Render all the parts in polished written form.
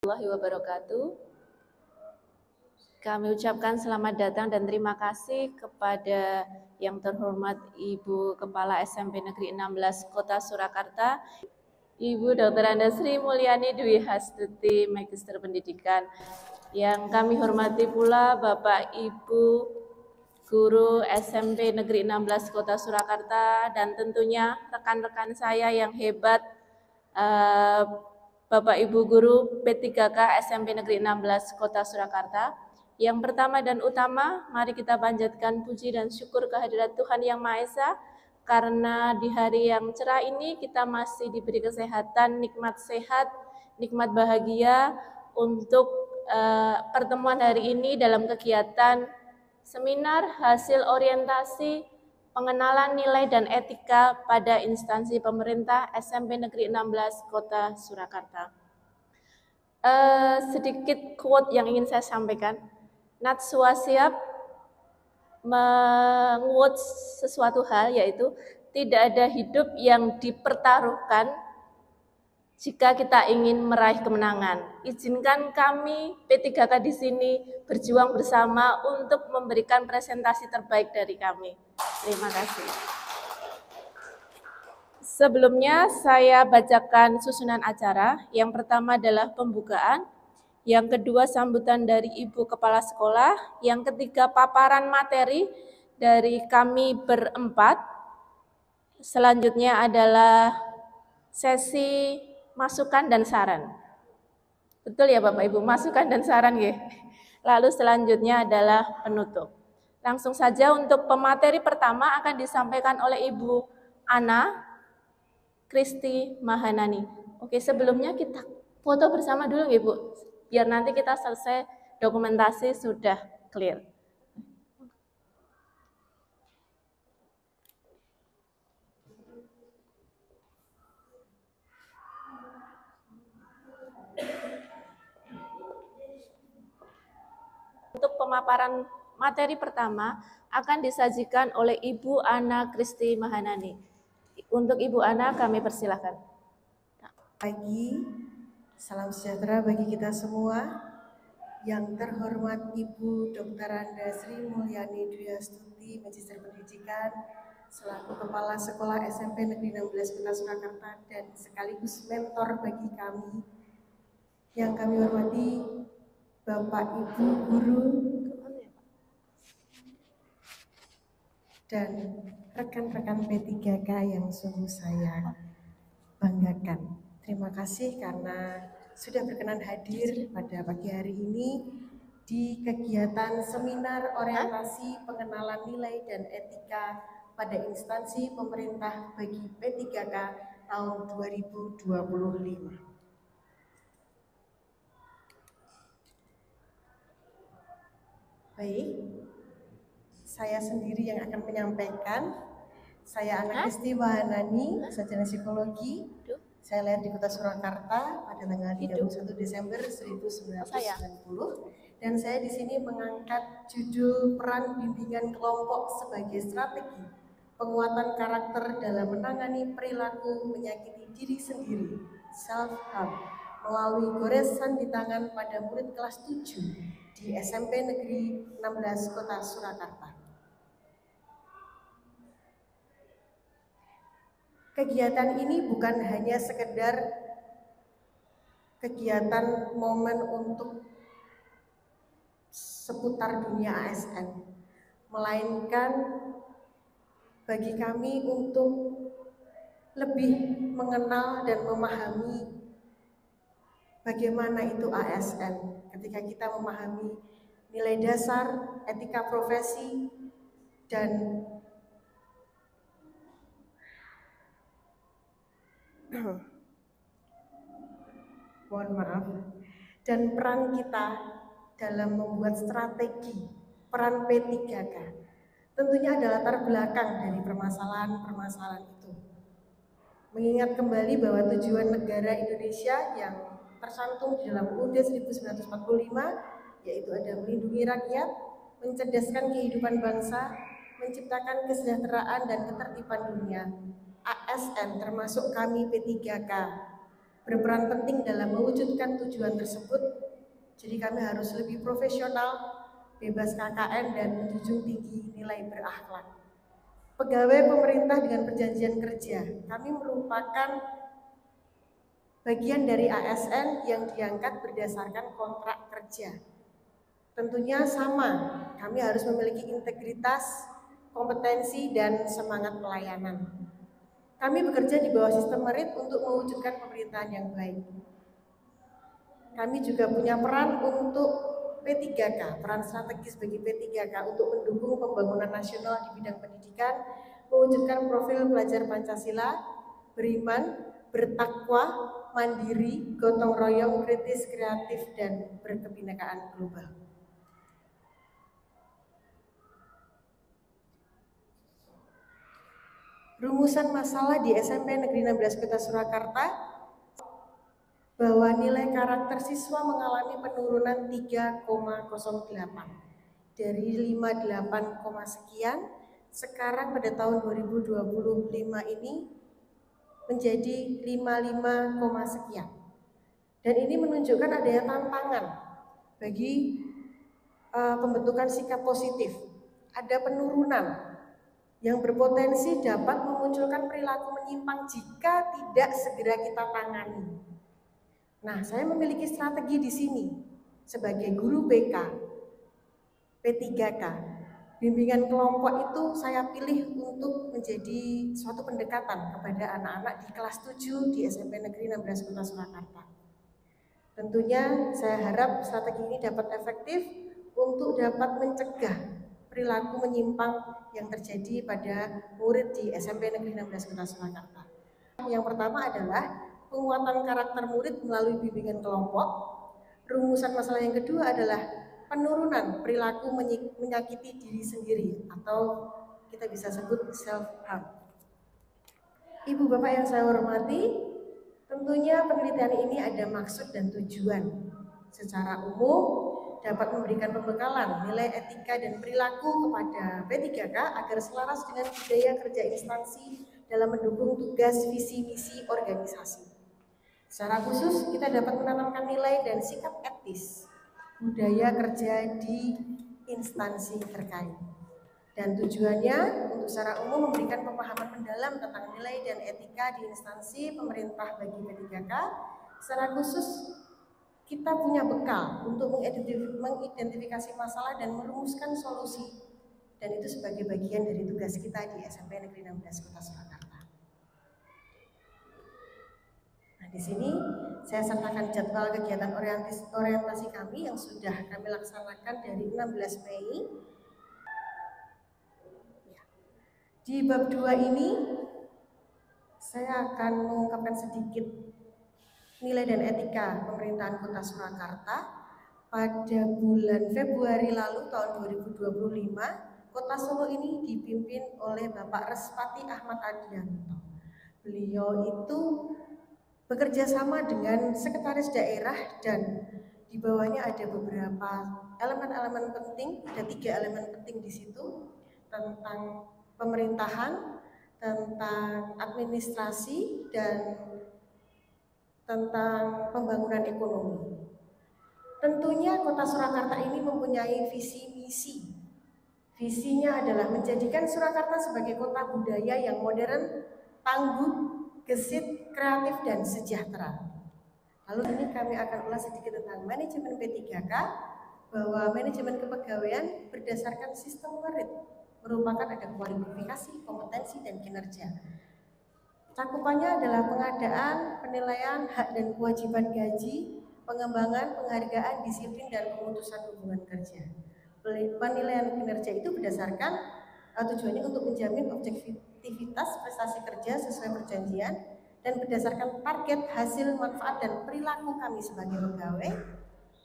Warahmatullahi wabarakatuh. Kami ucapkan selamat datang dan terima kasih kepada yang terhormat Ibu Kepala SMP Negeri 16 Kota Surakarta, Ibu Dr. Anda Sri Mulyani Dwi Hastuti, Magister Pendidikan. Yang kami hormati pula Bapak Ibu Guru SMP Negeri 16 Kota Surakarta dan tentunya rekan-rekan saya yang hebat, Bapak Ibu Guru P3K SMP Negeri 16 Kota Surakarta. Yang pertama dan utama, mari kita panjatkan puji dan syukur kehadirat Tuhan Yang Maha Esa, karena di hari yang cerah ini kita masih diberi kesehatan, nikmat sehat, nikmat bahagia untuk pertemuan hari ini dalam kegiatan seminar hasil orientasi pengenalan nilai dan etika pada instansi pemerintah SMP Negeri 16 Kota Surakarta. Sedikit quote yang ingin saya sampaikan. Natsua Siap menguat sesuatu hal, yaitu tidak ada hidup yang dipertaruhkan jika kita ingin meraih kemenangan. Izinkan kami P3K di sini berjuang bersama untuk memberikan presentasi terbaik dari kami. Terima kasih. Sebelumnya saya bacakan susunan acara. Yang pertama adalah pembukaan, yang kedua sambutan dari Ibu Kepala Sekolah, yang ketiga paparan materi dari kami berempat. Selanjutnya adalah sesi masukan dan saran. Betul ya Bapak Ibu, masukan dan saran ya. Lalu selanjutnya adalah penutup. Langsung saja untuk pemateri pertama akan disampaikan oleh Ibu Ana Kristi Mahanani. Oke, sebelumnya kita foto bersama dulu ya Bu, biar nanti kita selesai dokumentasi sudah clear. Untuk pemaparan materi pertama akan disajikan oleh Ibu Ana Kristi Mahanani. Untuk Ibu Ana kami persilahkan. Pagi, salam sejahtera bagi kita semua. Yang terhormat Ibu Dr. Anda Sri Mulyani Dwi Hastuti, Magister Pendidikan, selaku Kepala Sekolah SMP Negeri 16 Kota Surakarta dan sekaligus mentor bagi kami. Yang kami hormati Bapak Ibu Guru dan rekan-rekan P3K yang sungguh saya banggakan. Terima kasih karena sudah berkenan hadir pada pagi hari ini di kegiatan seminar orientasi pengenalan nilai dan etika pada instansi pemerintah bagi P3K tahun 2025. Baik, saya sendiri yang akan menyampaikan. Saya Ana Kristi Mahanani, sarjana psikologi. Saya lahir di Kota Surakarta pada tanggal 31 Desember 1990 dan saya di sini mengangkat judul peran bimbingan kelompok sebagai strategi penguatan karakter dalam menangani perilaku menyakiti diri sendiri, self harm, melalui goresan di tangan pada murid kelas 7 di SMP Negeri 16 Kota Surakarta. Kegiatan ini bukan hanya sekedar kegiatan momen untuk seputar dunia ASN, melainkan bagi kami untuk lebih mengenal dan memahami bagaimana itu ASN. Ketika kita memahami nilai dasar, etika profesi, dan mohon maaf, dan peran kita dalam membuat strategi peran P3K tentunya adalah latar belakang dari permasalahan-permasalahan itu. Mengingat kembali bahwa tujuan negara Indonesia yang tercantum di dalam UUD 1945 yaitu ada melindungi rakyat, mencerdaskan kehidupan bangsa, menciptakan kesejahteraan dan ketertiban dunia. ASN termasuk kami P3K berperan penting dalam mewujudkan tujuan tersebut. Jadi kami harus lebih profesional, bebas KKN, dan menjunjung tinggi nilai berakhlak. Pegawai pemerintah dengan perjanjian kerja, kami merupakan bagian dari ASN yang diangkat berdasarkan kontrak kerja. Tentunya sama, kami harus memiliki integritas, kompetensi, dan semangat pelayanan. Kami bekerja di bawah sistem merit untuk mewujudkan pemerintahan yang baik. Kami juga punya peran untuk P3K, peran strategis bagi P3K untuk mendukung pembangunan nasional di bidang pendidikan, mewujudkan profil pelajar Pancasila, beriman, bertakwa, mandiri, gotong royong, kritis, kreatif, dan berkebinekaan global. Rumusan masalah di SMP Negeri 16 Kota Surakarta bahwa nilai karakter siswa mengalami penurunan 3,08 dari 58, sekian sekarang pada tahun 2025 ini menjadi 55, sekian. Dan ini menunjukkan adanya tantangan bagi pembentukan sikap positif. Ada penurunan yang berpotensi dapat memunculkan perilaku menyimpang jika tidak segera kita tangani. Nah, saya memiliki strategi di sini sebagai guru BK, P3K. Bimbingan kelompok itu saya pilih untuk menjadi suatu pendekatan kepada anak-anak di kelas 7 di SMP Negeri 16 Kota Surakarta. Tentunya saya harap strategi ini dapat efektif untuk dapat mencegah perilaku menyimpang yang terjadi pada murid di SMP Negeri 16 Kota Surakarta. Yang pertama adalah penguatan karakter murid melalui bimbingan kelompok. Rumusan masalah yang kedua adalah penurunan perilaku menyakiti diri sendiri atau kita bisa sebut self-harm. Ibu Bapak yang saya hormati, tentunya penelitian ini ada maksud dan tujuan. Secara umum dapat memberikan pembekalan nilai etika dan perilaku kepada P3K agar selaras dengan budaya kerja instansi dalam mendukung tugas visi misi organisasi. Secara khusus kita dapat menanamkan nilai dan sikap etis budaya kerja di instansi terkait. Dan tujuannya untuk secara umum memberikan pemahaman mendalam tentang nilai dan etika di instansi pemerintah bagi P3K. Secara khusus kita punya bekal untuk mengidentifikasi masalah dan merumuskan solusi. Dan itu sebagai bagian dari tugas kita di SMP Negeri 16 Kota Surakarta. Nah, di sini saya sertakan jadwal kegiatan orientasi kami yang sudah kami laksanakan dari 16 Mei. Di bab 2 ini saya akan mengungkapkan sedikit nilai dan etika pemerintahan Kota Surakarta. Pada bulan Februari lalu tahun 2025, Kota Solo ini dipimpin oleh Bapak Respati Ahmad Adianto. Beliau itu bekerja sama dengan sekretaris daerah dan di bawahnya ada beberapa elemen-elemen penting, ada 3 elemen penting di situ tentang pemerintahan, tentang administrasi, dan tentang pembangunan ekonomi. Tentunya Kota Surakarta ini mempunyai visi misi. Visinya adalah menjadikan Surakarta sebagai kota budaya yang modern, tangguh, gesit, kreatif, dan sejahtera. Lalu ini kami akan ulas sedikit tentang manajemen P3K, bahwa manajemen kepegawaian berdasarkan sistem merit merupakan ada kualifikasi, kompetensi, dan kinerja. Cakupannya adalah pengadaan, penilaian, hak dan kewajiban gaji, pengembangan, penghargaan, disiplin, dan pemutusan hubungan kerja. Penilaian kinerja itu berdasarkan tujuannya untuk menjamin objektivitas prestasi kerja sesuai perjanjian dan berdasarkan target, hasil, manfaat, dan perilaku kami sebagai pegawai,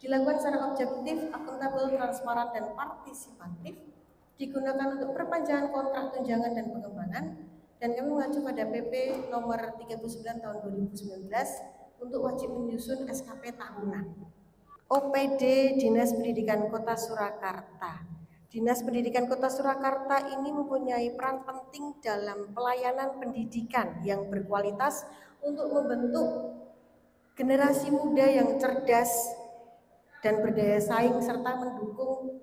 dilakukan secara objektif, akuntabel, transparan, dan partisipatif, digunakan untuk perpanjangan kontrak tunjangan dan pengembangan, dan kami mengacu pada PP nomor 39 tahun 2019 untuk wajib menyusun SKP tahunan. OPD Dinas Pendidikan Kota Surakarta. Dinas Pendidikan Kota Surakarta ini mempunyai peran penting dalam pelayanan pendidikan yang berkualitas untuk membentuk generasi muda yang cerdas dan berdaya saing serta mendukung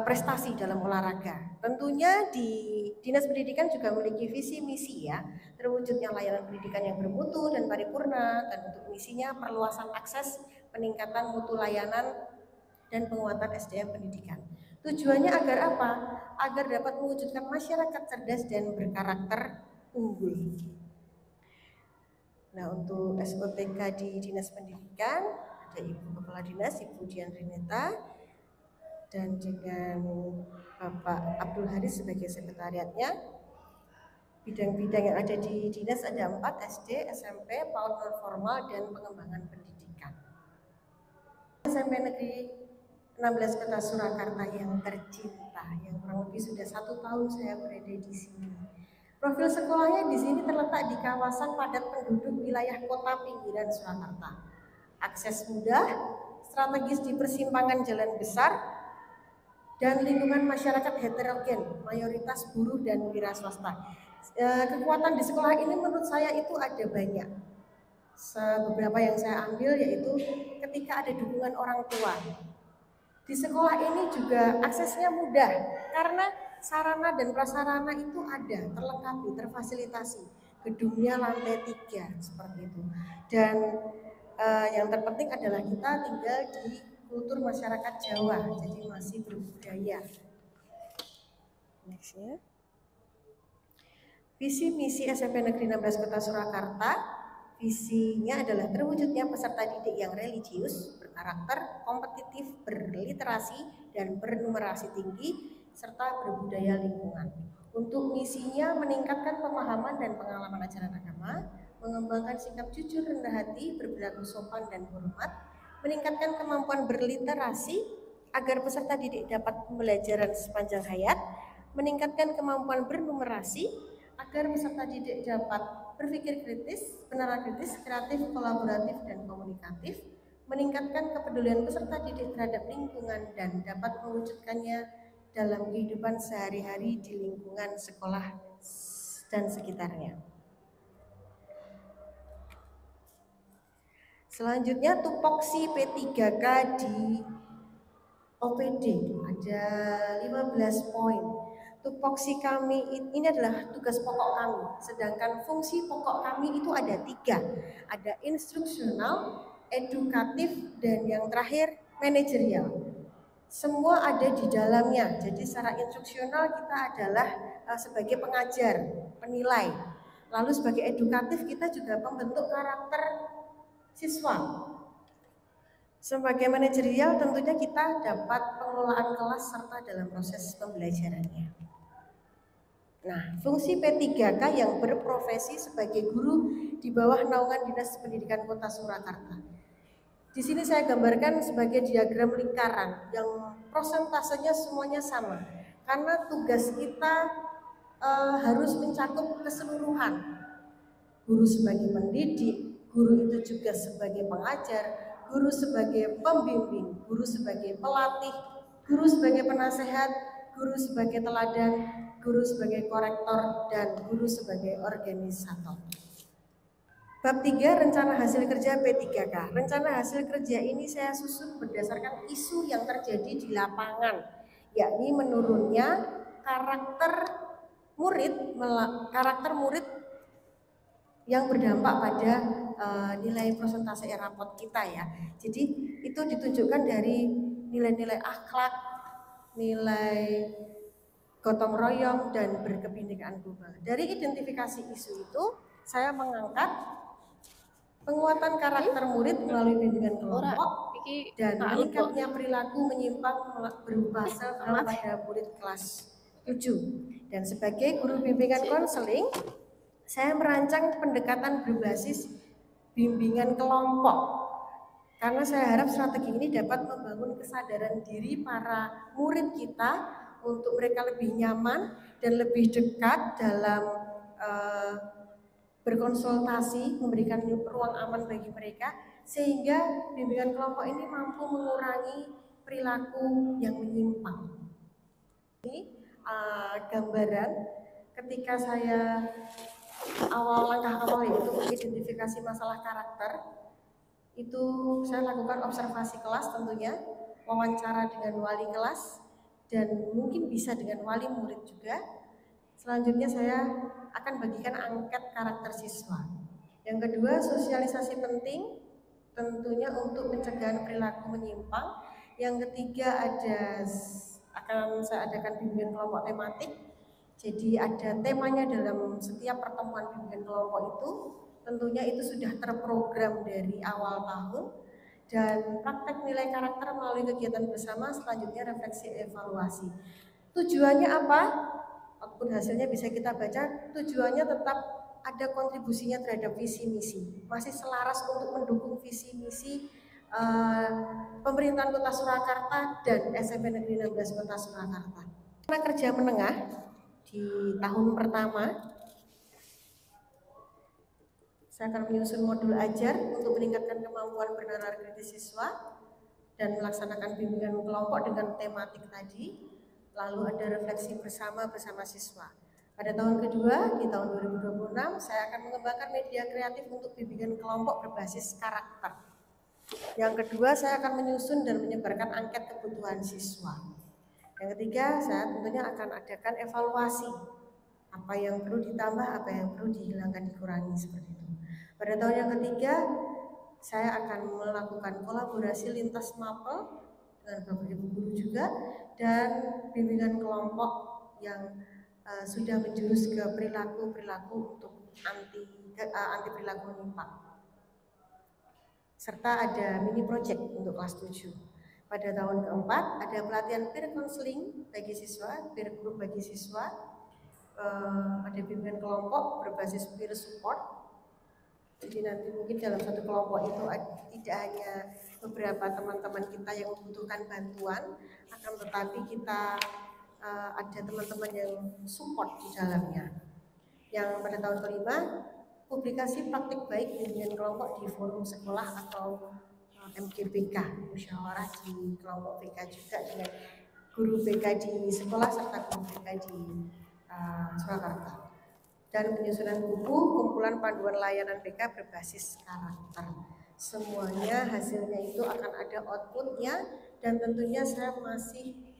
prestasi dalam olahraga. Tentunya di Dinas Pendidikan juga memiliki visi misi ya, terwujudnya layanan pendidikan yang bermutu dan paripurna, dan untuk misinya perluasan akses, peningkatan mutu layanan, dan penguatan SDM pendidikan. Tujuannya agar apa? Agar dapat mewujudkan masyarakat cerdas dan berkarakter unggul. Nah, untuk SOTK di Dinas Pendidikan ada Ibu Kepala Dinas, Ibu Dian Rineta, dan dengan Bapak Abdul Haris sebagai sekretariatnya. Bidang-bidang yang ada di dinas ada 4, SD, SMP, PAUD non formal, dan pengembangan pendidikan. SMP Negeri 16 Kota Surakarta yang tercinta, yang kurang lebih sudah 1 tahun saya berada di sini. Profil sekolahnya di sini terletak di kawasan padat penduduk wilayah kota pinggiran Surakarta. Akses mudah, strategis di persimpangan jalan besar, dan lingkungan masyarakat heterogen, mayoritas buruh dan wira swasta. Kekuatan di sekolah ini menurut saya itu ada banyak. Beberapa yang saya ambil yaitu ketika ada dukungan orang tua. Di sekolah ini juga aksesnya mudah karena sarana dan prasarana itu ada, terlengkapi, terfasilitasi. Gedungnya lantai 3 seperti itu. Dan yang terpenting adalah kita tinggal di kultur masyarakat Jawa, jadi masih berbudaya. Next ya. Visi misi SMP Negeri 16 Kota Surakarta, visinya adalah terwujudnya peserta didik yang religius, berkarakter, kompetitif, berliterasi, dan bernumerasi tinggi, serta berbudaya lingkungan. Untuk misinya meningkatkan pemahaman dan pengalaman ajaran agama, mengembangkan sikap jujur, rendah hati, berperilaku sopan dan hormat, meningkatkan kemampuan berliterasi agar peserta didik dapat pembelajaran sepanjang hayat, meningkatkan kemampuan bernumerasi agar peserta didik dapat berpikir kritis, menalar kritis, kreatif, kolaboratif, dan komunikatif, meningkatkan kepedulian peserta didik terhadap lingkungan dan dapat mewujudkannya dalam kehidupan sehari-hari di lingkungan sekolah dan sekitarnya. Selanjutnya tupoksi P3K di OPD ada 15 poin. Tupoksi kami ini adalah tugas pokok kami, sedangkan fungsi pokok kami itu ada 3. Ada instruksional, edukatif, dan yang terakhir manajerial. Semua ada di dalamnya. Jadi secara instruksional kita adalah sebagai pengajar, penilai. Lalu sebagai edukatif kita juga pembentuk karakter siswa. Sebagai manajerial tentunya kita dapat pengelolaan kelas serta dalam proses pembelajarannya. Nah, fungsi P3K yang berprofesi sebagai guru di bawah naungan Dinas Pendidikan Kota Surakarta. Di sini saya gambarkan sebagai diagram lingkaran yang prosentasenya semuanya sama. Karena tugas kita harus mencakup keseluruhan. Guru sebagai pendidik, guru itu juga sebagai pengajar, guru sebagai pembimbing, guru sebagai pelatih, guru sebagai penasehat, guru sebagai teladan, guru sebagai korektor, dan guru sebagai organisator. Bab 3, rencana hasil kerja P3K. Rencana hasil kerja ini saya susun berdasarkan isu yang terjadi di lapangan, yakni menurunnya karakter murid yang berdampak pada nilai persentase rapot kita ya. Jadi itu ditunjukkan dari nilai-nilai akhlak, nilai gotong royong, dan berkebinekaan global. Dari identifikasi isu itu, saya mengangkat penguatan karakter murid melalui bimbingan kelompok dan meningkatnya perilaku menyimpang berupa self-harm pada murid kelas 7. Dan sebagai guru bimbingan konseling, saya merancang pendekatan berbasis bimbingan kelompok. Karena saya harap strategi ini dapat membangun kesadaran diri para murid kita untuk mereka lebih nyaman dan lebih dekat dalam berkonsultasi, memberikan ruang aman bagi mereka, sehingga bimbingan kelompok ini mampu mengurangi perilaku yang menyimpang. Ini gambaran ketika saya langkah awal yaitu identifikasi masalah karakter. itu saya lakukan observasi kelas tentunya, wawancara dengan wali kelas, dan mungkin bisa dengan wali murid juga. Selanjutnya saya akan bagikan angket karakter siswa. Yang kedua, sosialisasi penting tentunya untuk pencegahan perilaku menyimpang. Yang ketiga akan saya adakan bimbingan kelompok tematik. Jadi ada temanya dalam setiap pertemuan bimbingan kelompok itu. Tentunya itu sudah terprogram dari awal tahun. Dan praktek nilai karakter melalui kegiatan bersama, selanjutnya refleksi evaluasi. Tujuannya apa? Apapun hasilnya bisa kita baca, tujuannya tetap ada kontribusinya terhadap visi misi, masih selaras untuk mendukung visi misi pemerintahan Kota Surakarta dan SMP Negeri 16 Kota Surakarta. Karena kerja menengah di tahun pertama, saya akan menyusun modul ajar untuk meningkatkan kemampuan bernalar kritis siswa dan melaksanakan bimbingan kelompok dengan tematik tadi. Lalu ada refleksi bersama siswa. Pada tahun kedua, di tahun 2026, saya akan mengembangkan media kreatif untuk bimbingan kelompok berbasis karakter. Yang kedua, saya akan menyusun dan menyebarkan angket kebutuhan siswa. Yang ketiga, saya tentunya akan adakan evaluasi. Apa yang perlu ditambah, apa yang perlu dihilangkan, dikurangi, seperti itu. Pada tahun yang ketiga, saya akan melakukan kolaborasi lintas mapel dengan Bapak Ibu guru juga, dan bimbingan kelompok yang sudah menjurus ke perilaku untuk anti perilaku menyimpang. Serta ada mini project untuk kelas 7. Pada tahun keempat ada pelatihan peer counseling bagi siswa, peer group bagi siswa, ada bimbingan kelompok berbasis peer support. Jadi nanti mungkin dalam satu kelompok itu tidak hanya beberapa teman-teman kita yang membutuhkan bantuan, akan tetapi kita ada teman-teman yang support di dalamnya. Yang pada tahun kelima, publikasi praktik baik bimbingan kelompok di forum sekolah atau MGBK, musyawarah di kelompok BK juga dengan guru BK di sekolah serta guru BK di Surakarta. Dan penyusunan buku, kumpulan panduan layanan BK berbasis karakter. Semuanya hasilnya itu akan ada outputnya, dan tentunya saya masih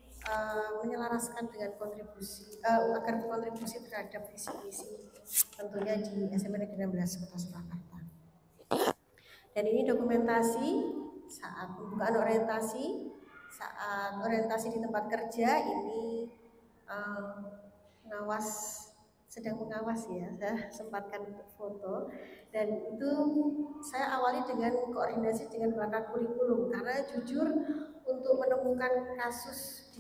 menyelaraskan dengan kontribusi agar berkontribusi terhadap visi misi tentunya di SMP Negeri 16 Kota Surakarta. Dan ini dokumentasi saat pembukaan orientasi, saat orientasi di tempat kerja. Ini sedang mengawas ya, saya sempatkan untuk foto, dan itu saya awali dengan koordinasi dengan pakar kurikulum, karena jujur untuk menemukan kasus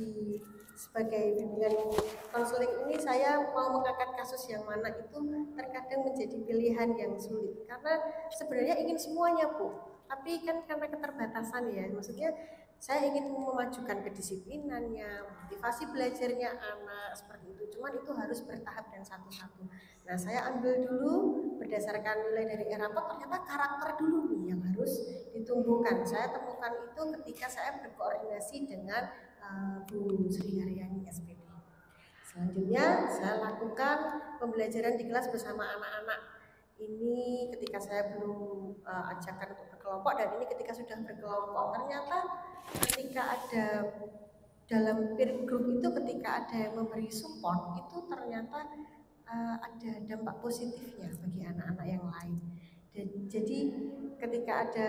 sebagai bimbingan konseling ini, saya mau mengangkat kasus yang mana itu terkadang menjadi pilihan yang sulit, karena sebenarnya ingin semuanya Bu, tapi kan karena keterbatasan ya, maksudnya saya ingin memajukan kedisiplinannya, motivasi belajarnya anak, seperti itu. Cuman itu harus bertahap dan satu-satu. Nah, saya ambil dulu berdasarkan nilai dari rapot, ternyata karakter dulu nih yang harus ditumbuhkan. Saya temukan itu ketika saya berkoordinasi dengan Bu Sri Haryani SPD. Selanjutnya saya lakukan pembelajaran di kelas bersama anak-anak. Ini ketika saya belum ajarkan untuk berkelompok, dan ini ketika sudah berkelompok. Ternyata ketika ada dalam peer group itu, ketika ada yang memberi support, itu ternyata ada dampak positifnya bagi anak-anak yang lain. Jadi ketika ada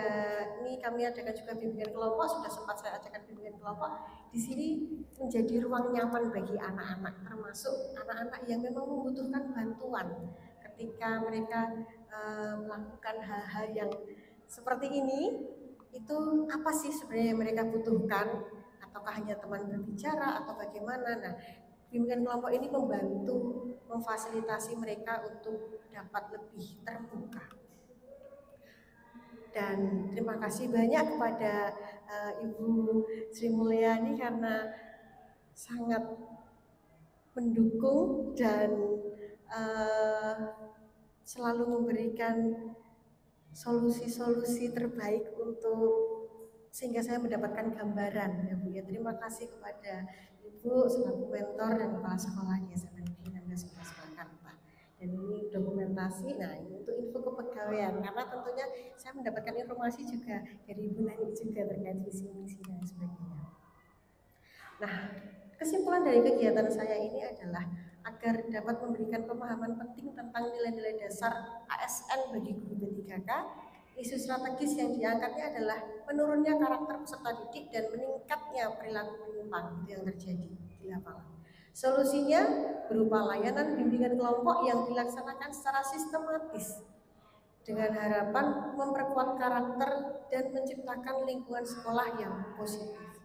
ini, kami adakan juga bimbingan kelompok, sudah sempat saya ajarkan bimbingan kelompok. Di sini menjadi ruang nyaman bagi anak-anak, termasuk anak-anak yang memang membutuhkan bantuan. Ketika mereka melakukan hal-hal yang seperti ini, itu apa sih sebenarnya yang mereka butuhkan, ataukah hanya teman berbicara atau bagaimana. Nah, bimbingan kelompok ini membantu memfasilitasi mereka untuk dapat lebih terbuka. Dan terima kasih banyak kepada Ibu Sri Mulyani karena sangat mendukung dan selalu memberikan solusi-solusi terbaik sehingga saya mendapatkan gambaran ya Bu ya. Terima kasih kepada Ibu selaku mentor dan kepala sekolah di SMP Negeri 16 Kota Surakarta. Dan ini dokumentasi, nah ini untuk info kepegawaian, karena tentunya saya mendapatkan informasi juga dari Ibu Nani juga terkait visi misi dan sebagainya. Nah, kesimpulan dari kegiatan saya ini adalah agar dapat memberikan pemahaman penting tentang nilai-nilai dasar ASN bagi guru P3K. Isu strategis yang diangkatnya adalah menurunnya karakter peserta didik dan meningkatnya perilaku menyimpang itu yang terjadi di lapangan. Solusinya berupa layanan bimbingan kelompok yang dilaksanakan secara sistematis dengan harapan memperkuat karakter dan menciptakan lingkungan sekolah yang positif.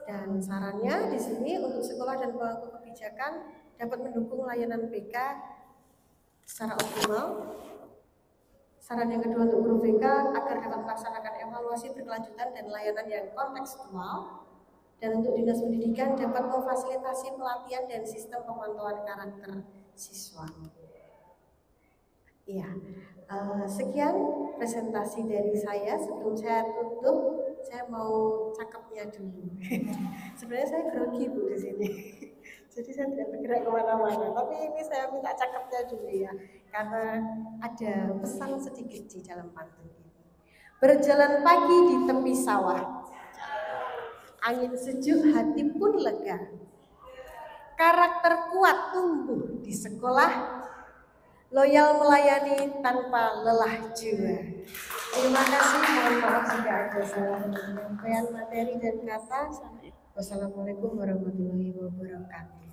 Dan sarannya di sini untuk sekolah dan pemangku kebijakan dapat mendukung layanan BK secara optimal. Saran yang kedua untuk guru BK agar dapat melaksanakan evaluasi berkelanjutan dan layanan yang kontekstual. Dan untuk dinas pendidikan dapat memfasilitasi pelatihan dan sistem pemantauan karakter siswa. Iya, sekian presentasi dari saya. Sebelum saya tutup, saya mau cakepnya dulu. Sebenarnya saya grogi Bu di sini, jadi saya tidak bergerak kemana-mana. Tapi ini saya minta cakepnya dulu ya, karena ada pesan sedikit di dalam pantun ini. Berjalan pagi di tepi sawah, angin sejuk hati pun lega. Karakter kuat tumbuh di sekolah, loyal melayani tanpa lelah jiwa. Terima kasih, mohon maaf jika ada salah penyampaian materi dan kata. Wassalamualaikum warahmatullahi wabarakatuh.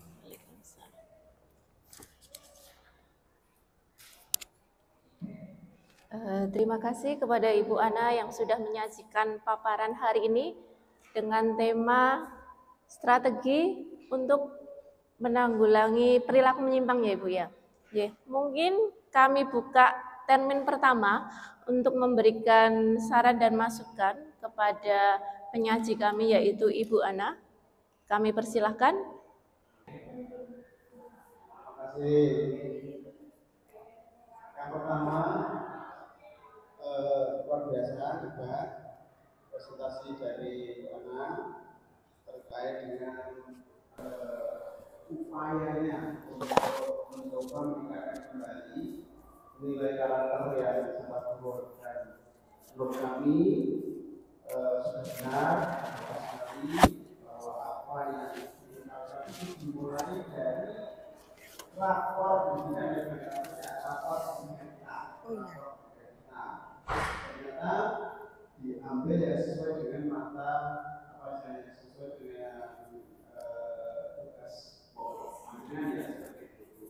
Terima kasih kepada Ibu Ana yang sudah menyajikan paparan hari ini dengan tema strategi untuk menanggulangi perilaku menyimpang ya Ibu ya. Mungkin kami buka termin pertama untuk memberikan saran dan masukan kepada penyaji kami yaitu Ibu Ana. Kami persilahkan. Terima kasih. Yang pertama, luar biasa juga presentasi dari Ana terkait dengan upayanya untuk mencoba meningkatkan kembali nilai karakter yang sangat luhur. Dan menurut kami sudah benar sekali bahwa apa yang dilakukan itu dimulai dari rapor pendidikan dan pendidikan, rapor pemerintah. Ternyata diambil ya sesuai dengan mata apa istilahnya, sesuai dengan tugas pokoknya ya seperti itu.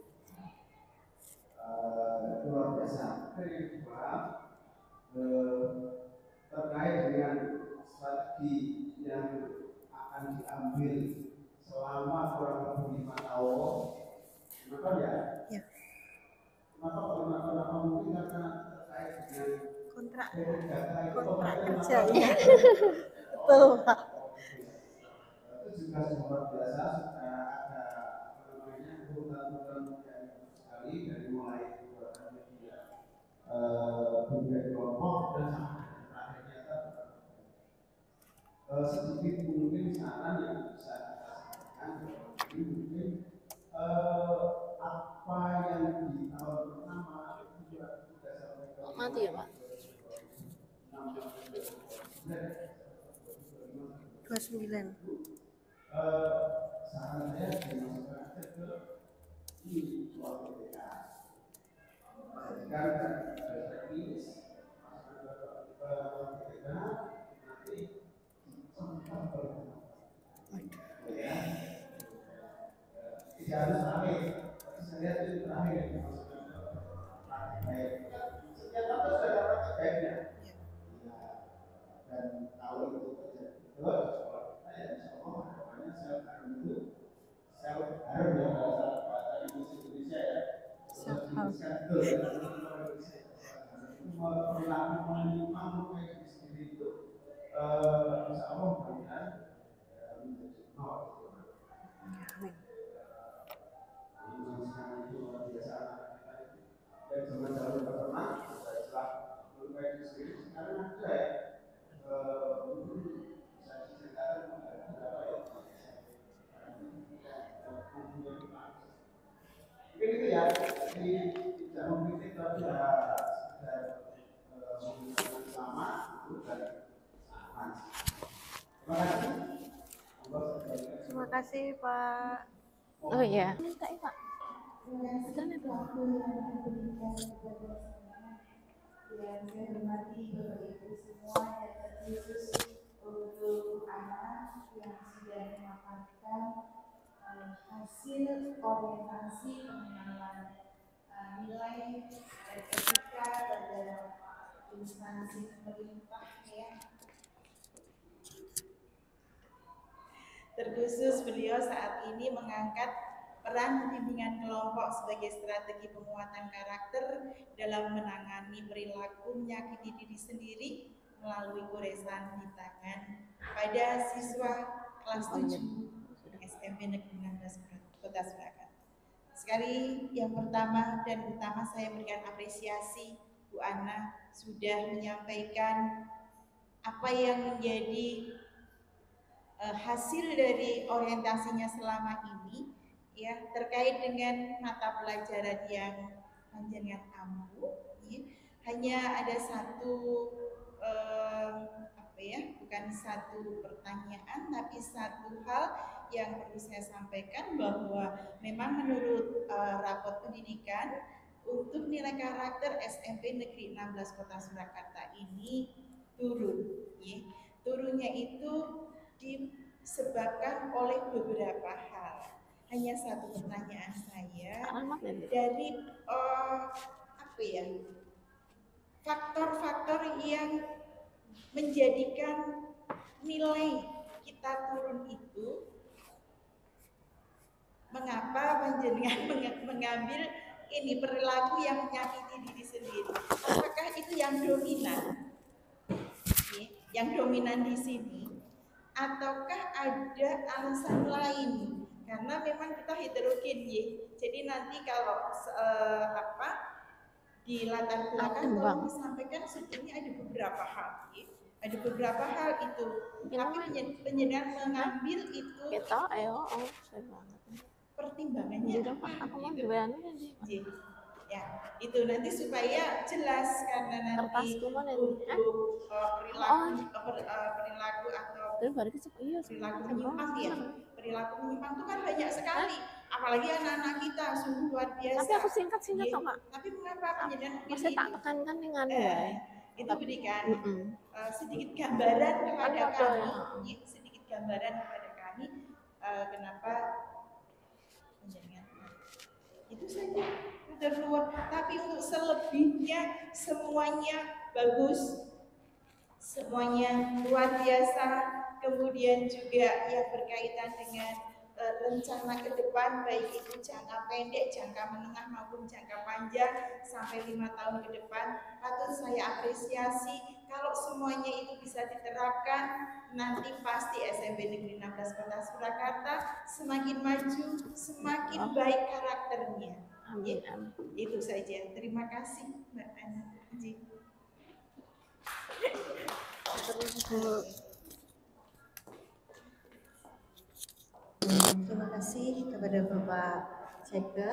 Luar biasa. Yang kedua terkait dengan strategi yang akan diambil selama kurang lebih 5 tahun. Kenapa ya? Ya. Kenapa mungkin karena terkait dengan kontrak kerja ya. Betul Pak. Itu juga luar biasa, sudah ada urutan-urutan yang sekali dari mulai pembuatan media, budaya kelompok dan sampai terakhirnya sedikit mungkin saran yang bisa kita sampaikan. Jadi mungkin apa yang di tahun pertama itu juga kita sampaikan. Mati ya Pak. 29. Saran saya dimasukkan ke ini suatu BK. Karena teknis nanti sempat berhenti. Ya, tidak harus terakhir. Saya lihat itu terakhir yang dimasukkan ke praktik baik. Setiap tahun sudah ada praktik baiknya. Dan kalau itu terjadi betul, saya insya Allah harapannya self harm itu self harm ya bahasa Indonesia ya. Self harm itu perilaku menyimpang kayak di sendiri itu insya Allah mudah-mudahan menjadi nol. Itu luar biasa dan zaman dahulu pernah setelah berbaik di sendiri sekarang ada ya. Mungkin itu ya, di Terima kasih Pak. Oh iya. Minta ya Pak. Betul itu. Yang saya hormati Bapak Ibu semua dan terkhusus untuk anak yang sudah mendapatkan hasil orientasi pengenalan nilai dan etika pada instansi pemerintah ya. Terkhusus beliau saat ini mengangkat peran bimbingan kelompok sebagai strategi penguatan karakter dalam menangani perilaku menyakiti diri sendiri melalui goresan di tangan pada siswa kelas 7 SMP Negeri 16 Kota Surakarta. Sekali yang pertama dan utama saya berikan apresiasi Bu Ana sudah menyampaikan apa yang menjadi hasil dari orientasinya selama ini ya terkait dengan mata pelajaran yang panjenengan ampuh ya. Hanya ada satu bukan satu pertanyaan tapi satu hal yang perlu saya sampaikan bahwa memang menurut rapot pendidikan untuk nilai karakter SMP Negeri 16 Kota Surakarta ini turun ya. Turunnya itu disebabkan oleh beberapa hal. Hanya satu pertanyaan saya dari faktor-faktor yang menjadikan nilai kita turun itu, mengapa panjenengan mengambil ini perilaku yang menyakiti diri sendiri? Apakah itu yang dominan? Yang dominan di sini? Ataukah ada alasan lain? Karena memang kita heterogen ya. Jadi nanti kalau di latar belakang kalau disampaikan sebetulnya ada beberapa hal ya. Ada beberapa hal itu. Tapi penjenengan mengambil itu Kita ayo saya banget. Pertimbangannya Aku mau gimana sih? Ya, itu nanti supaya jelas karena nanti untuk perilaku atau perilaku menyimpang ya. Perilaku menyimpang itu kan banyak sekali, apalagi anak-anak kita sungguh luar biasa. Tapi aku singkat-singkat kok, Mak. Tapi mengapa penjelasan Masih tak tekankan dengan itu berikan sedikit gambaran kepada kami, sedikit gambaran kepada kami kenapa penjelasan itu saja. Terluar, tapi untuk selebihnya semuanya bagus, semuanya luar biasa. Kemudian juga yang berkaitan dengan rencana ke depan, baik itu jangka pendek, jangka menengah maupun jangka panjang sampai 5 tahun ke depan, patut saya apresiasi. Kalau semuanya itu bisa diterapkan, nanti pasti SMP Negeri 16 Kota Surakarta semakin maju, semakin baik karakternya. Amin. Itu saja. Terima kasih Mbak Ana. Terima kasih kepada Bapak Ceka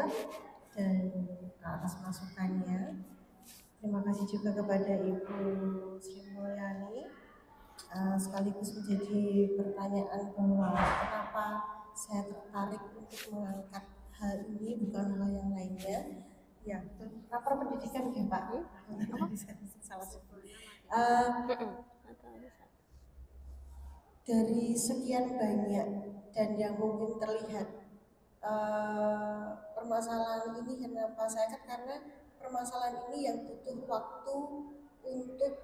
dan atas masukannya. Terima kasih juga kepada Ibu Sri Mulyani. Sekaligus menjadi pertanyaan bahwa kenapa saya tertarik untuk mengangkat hal ini bukan hal yang lainnya. Ya, rapor pendidikan ya Pak. Salah satu. Dari sekian banyak dan yang mungkin terlihat permasalahan ini, kenapa saya angkat karena permasalahan ini yang butuh waktu untuk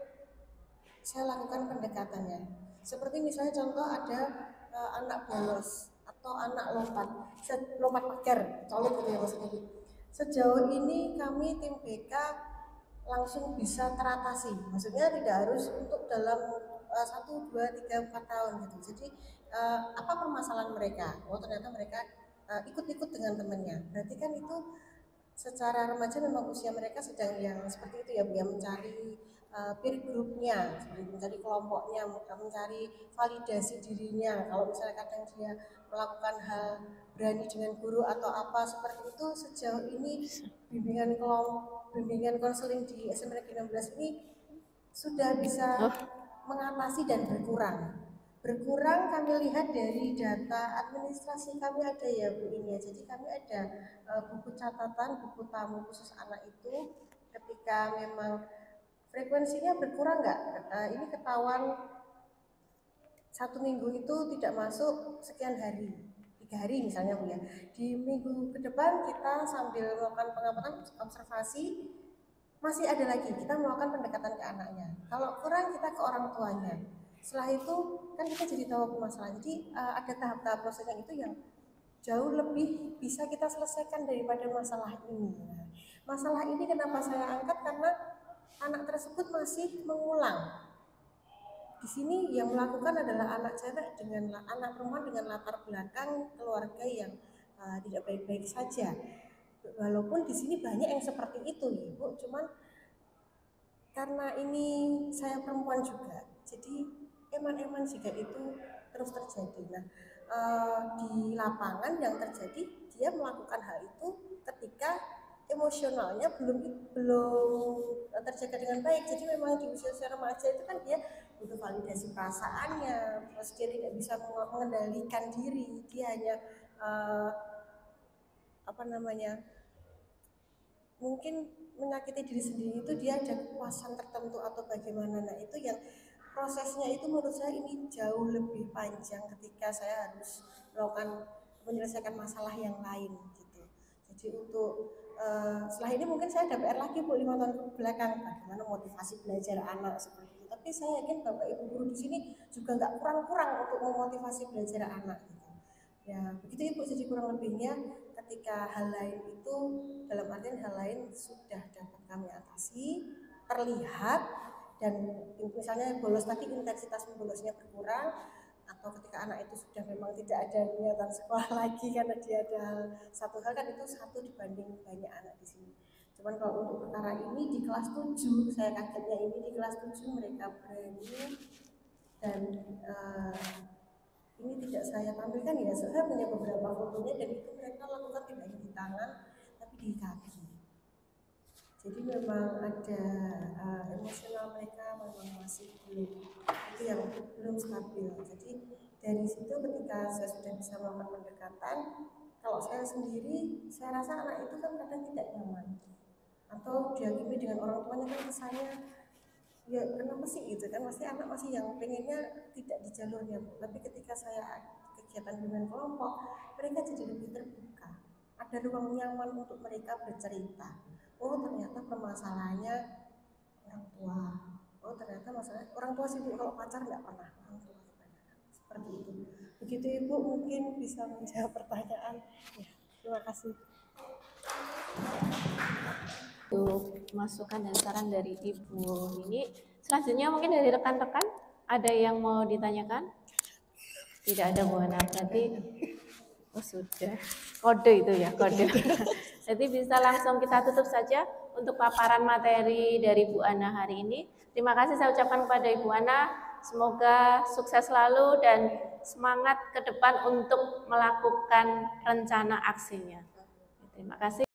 saya lakukan pendekatannya. Seperti misalnya contoh ada anak bolos atau anak lompat pagar, colok gitu ya maksudnya. Sejauh ini kami tim BK langsung bisa teratasi. Maksudnya tidak harus untuk dalam 1, 2, 3, 4 tahun gitu. Jadi apa permasalahan mereka? Oh ternyata mereka ikut-ikut dengan temannya. Berarti kan itu secara remaja memang usia mereka sedang yang seperti itu ya, dia mencari peer groupnya, seperti mencari kelompoknya, mencari validasi dirinya. Kalau misalnya kadang dia melakukan hal berani dengan guru atau apa seperti itu, sejauh ini bimbingan konseling di SMP Negeri 16 ini sudah bisa mengatasi dan berkurang. Berkurang kami lihat dari data administrasi kami ada ya Bu ini ya. Jadi kami ada buku catatan, buku tamu khusus anak itu ketika memang frekuensinya berkurang nggak? Ini ketahuan 1 minggu itu tidak masuk sekian hari, 3 hari misalnya Bu ya. Di minggu ke depan kita sambil melakukan pengamatan observasi masih ada lagi, kita melakukan pendekatan ke anaknya. Kalau kurang kita ke orang tuanya. Setelah itu kan kita jadi tahu masalah. Jadi ada tahap-tahap prosesnya itu yang jauh lebih bisa kita selesaikan daripada masalah ini. Nah, masalah ini kenapa saya angkat karena anak tersebut masih mengulang. Di sini yang melakukan adalah anak cewek dengan anak perempuan dengan latar belakang keluarga yang tidak baik-baik saja. Walaupun di sini banyak yang seperti itu, Ibu, cuman karena ini saya perempuan juga, jadi eman-eman jika itu terus terjadi. Nah, di lapangan yang terjadi dia melakukan hal itu ketika emosionalnya belum terjaga dengan baik. Jadi memang di usia remaja itu kan dia butuh validasi perasaannya, terus dia tidak bisa mengendalikan diri, dia hanya mungkin menyakiti diri sendiri itu dia ada kepuasan tertentu atau bagaimana. Nah itu yang prosesnya itu menurut saya ini jauh lebih panjang ketika saya harus melakukan menyelesaikan masalah yang lain gitu. Jadi untuk setelah ini mungkin saya ada PR lagi Bu 5 tahun ke belakang bagaimana motivasi belajar anak seperti itu. Tapi saya yakin Bapak Ibu guru di sini juga nggak kurang-kurang untuk memotivasi belajar anak gitu. Ya begitu Ibu, jadi kurang lebihnya ketika hal lain itu dalam artian hal lain sudah dapat kami atasi, terlihat dan misalnya bolos tadi intensitas membolosnya berkurang, atau ketika anak itu sudah memang tidak ada niatan sekolah lagi karena dia ada satu hal kan itu 1 dibanding banyak anak di sini. Cuman kalau untuk perkara ini di kelas 7 saya kagetnya ini di kelas 7 mereka berani dan ini tidak saya tampilkan ya, saya punya beberapa fotonya dan itu mereka lakukan tidak hanya di tangan tapi di kaki. Jadi memang ada emosional mereka memang masih itu yang belum stabil. Jadi dari situ ketika saya sudah bisa melakukan pendekatan, kalau saya sendiri saya rasa anak itu kan kadang tidak nyaman atau dihakimi dengan orang tuanya kan kesannya ya kenapa sih gitu kan, pasti anak masih yang pengennya tidak di jalurnya Bu. Tapi ketika saya kegiatan bimbingan kelompok mereka jadi lebih terbuka, ada ruang nyaman untuk mereka bercerita. Oh ternyata permasalahannya orang tua, oh ternyata masalah orang tua sih Bu, kalau pacar nggak pernah orang tua seperti itu. Begitu Ibu mungkin bisa menjawab pertanyaan ya, terima kasih. Untuk masukan dan saran dari Ibu ini. Selanjutnya mungkin dari rekan-rekan ada yang mau ditanyakan? Tidak ada Bu Ana, berarti oh sudah kode itu ya, kode. Jadi bisa langsung kita tutup saja untuk paparan materi dari Bu Ana hari ini. Terima kasih saya ucapkan kepada Ibu Ana, semoga sukses selalu dan semangat ke depan untuk melakukan rencana aksinya. Terima kasih.